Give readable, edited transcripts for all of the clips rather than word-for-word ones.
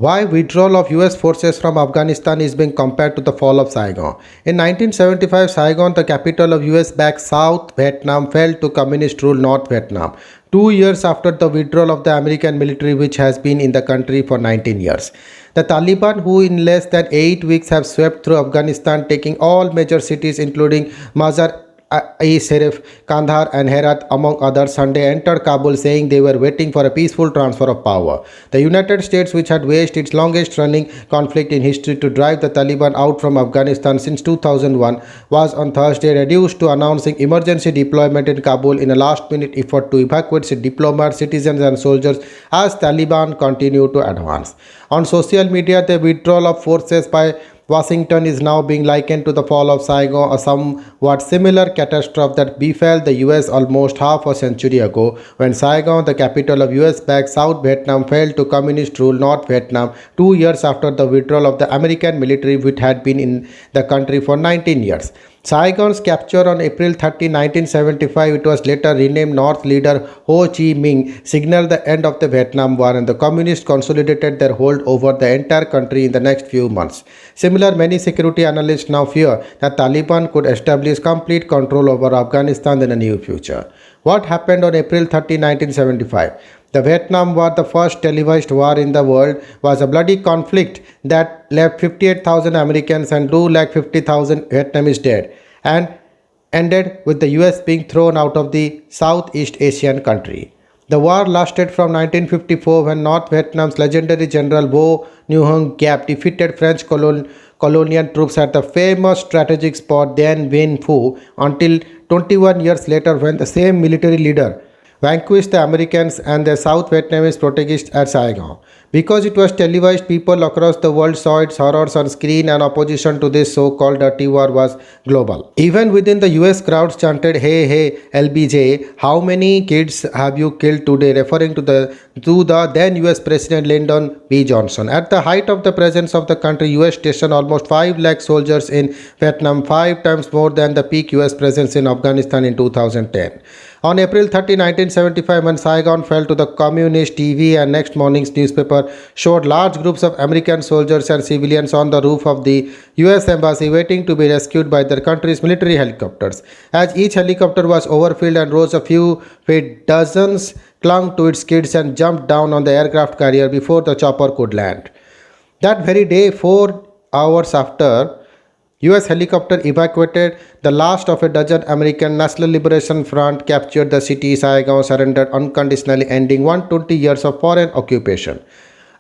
Why withdrawal of US forces from Afghanistan is being compared to the fall of Saigon. In 1975, Saigon, the capital of US-backed South Vietnam, fell to communist-ruled North Vietnam, 2 years after the withdrawal of the American military which has been in the country for 19 years. The Taliban, who in less than 8 weeks have swept through Afghanistan, taking all major cities including Mazar Sharif, Kandahar and Herat among others, Sunday entered Kabul saying they were waiting for a peaceful transfer of power. The United States, which had waged its longest running conflict in history to drive the Taliban out from Afghanistan since 2001, was on Thursday reduced to announcing emergency deployment in Kabul in a last minute effort to evacuate diplomats, citizens and soldiers as Taliban continue to advance. On social media, the withdrawal of forces by Washington is now being likened to the fall of Saigon, a somewhat similar catastrophe that befell the US almost half a century ago when Saigon, the capital of US-backed South Vietnam, fell to communist-ruled North Vietnam 2 years after the withdrawal of the American military which had been in the country for 19 years. Saigon's capture on April 30, 1975, it was later renamed North leader Ho Chi Minh, signaled the end of the Vietnam War and the communists consolidated their hold over the entire country in the next few months. Similar, many security analysts now fear that Taliban could establish complete control over Afghanistan in the near future. What happened on April 30, 1975? The Vietnam War, the first televised war in the world, was a bloody conflict that left 58,000 Americans and 250,000 Vietnamese dead and ended with the US being thrown out of the Southeast Asian country. The war lasted from 1954 when North Vietnam's legendary General Vo Nguyen Giap defeated French colonial troops at the famous strategic spot Dien Bien Phu until 21 years later when the same military leader vanquished the Americans and their South Vietnamese protagonists at Saigon. Because it was televised, people across the world saw its horrors on screen and opposition to this so-called dirty war was global. Even within the US, crowds chanted, "Hey, hey, LBJ, how many kids have you killed today?" referring to the then US President Lyndon B. Johnson. At the height of the presence of the country, US stationed almost 5 lakh soldiers in Vietnam, 5 times more than the peak US presence in Afghanistan in 2010. On April 30, 1975, when Saigon fell to the communist, TV and next morning's newspaper showed large groups of American soldiers and civilians on the roof of the US Embassy waiting to be rescued by their country's military helicopters. As each helicopter was overfilled and rose a few feet, dozens clung to its skids and jumped down on the aircraft carrier before the chopper could land. That very day, 4 hours after, US helicopter evacuated the last of a dozen American National Liberation Front captured the city. Saigon surrendered unconditionally, ending 120 years of foreign occupation.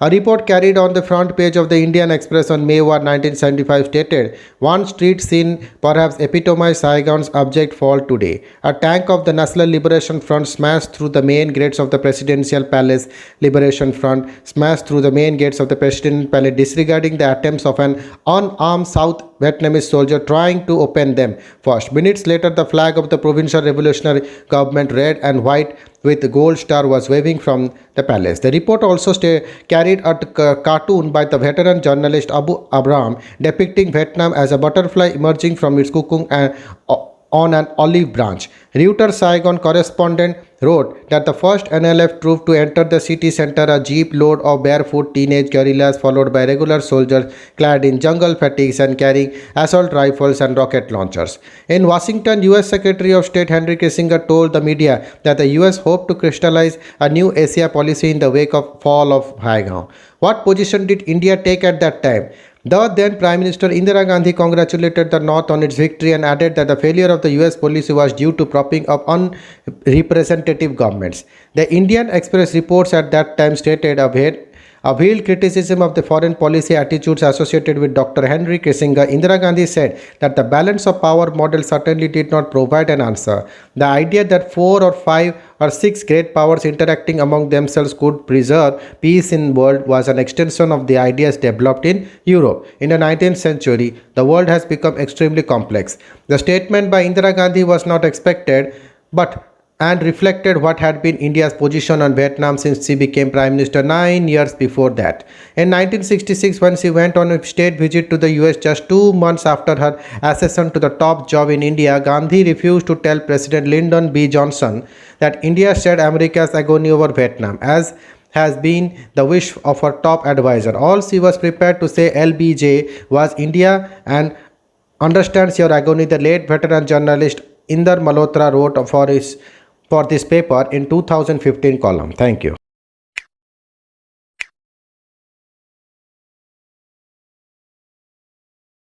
A report carried on the front page of the Indian Express on May 1, 1975 stated, "One street scene perhaps epitomized Saigon's abject fall today. A tank of the National Liberation Front smashed through the main gates of the Presidential Palace. Liberation Front smashed through the main gates of the Presidential Palace, disregarding the attempts of an unarmed South Vietnamese soldier trying to open them first. Minutes later, the flag of the Provincial Revolutionary Government, red and white with the gold star, was waving from the palace." The report also carried a cartoon by the veteran journalist Abu Abraham depicting Vietnam as a butterfly emerging from its cocoon on an olive branch. Reuters Saigon correspondent wrote that the first NLF troop to enter the city center, a jeep load of barefoot teenage guerrillas followed by regular soldiers clad in jungle fatigues and carrying assault rifles and rocket launchers. In Washington, US Secretary of State Henry Kissinger told the media that the US hoped to crystallize a new Asia policy in the wake of fall of Saigon. What position did India take at that time? The then Prime Minister Indira Gandhi congratulated the North on its victory and added that the failure of the US policy was due to propping up unrepresentative governments. The Indian Express reports at that time stated a veiled criticism of the foreign policy attitudes associated with Dr. Henry Kissinger. Indira Gandhi said that the balance of power model certainly did not provide an answer. The idea that 4 or 5 or 6 great powers interacting among themselves could preserve peace in the world was an extension of the ideas developed in Europe. In the 19th century, the world has become extremely complex. The statement by Indira Gandhi was not expected, and reflected what had been India's position on Vietnam since she became Prime Minister 9 years before that. In 1966, when she went on a state visit to the US just 2 months after her accession to the top job in India, Gandhi refused to tell President Lyndon B. Johnson that India shared America's agony over Vietnam. As has been the wish of her top advisor. All she was prepared to say LBJ was India and understands your agony. The late veteran journalist Inder Malhotra wrote for this paper in 2015 column. Thank you.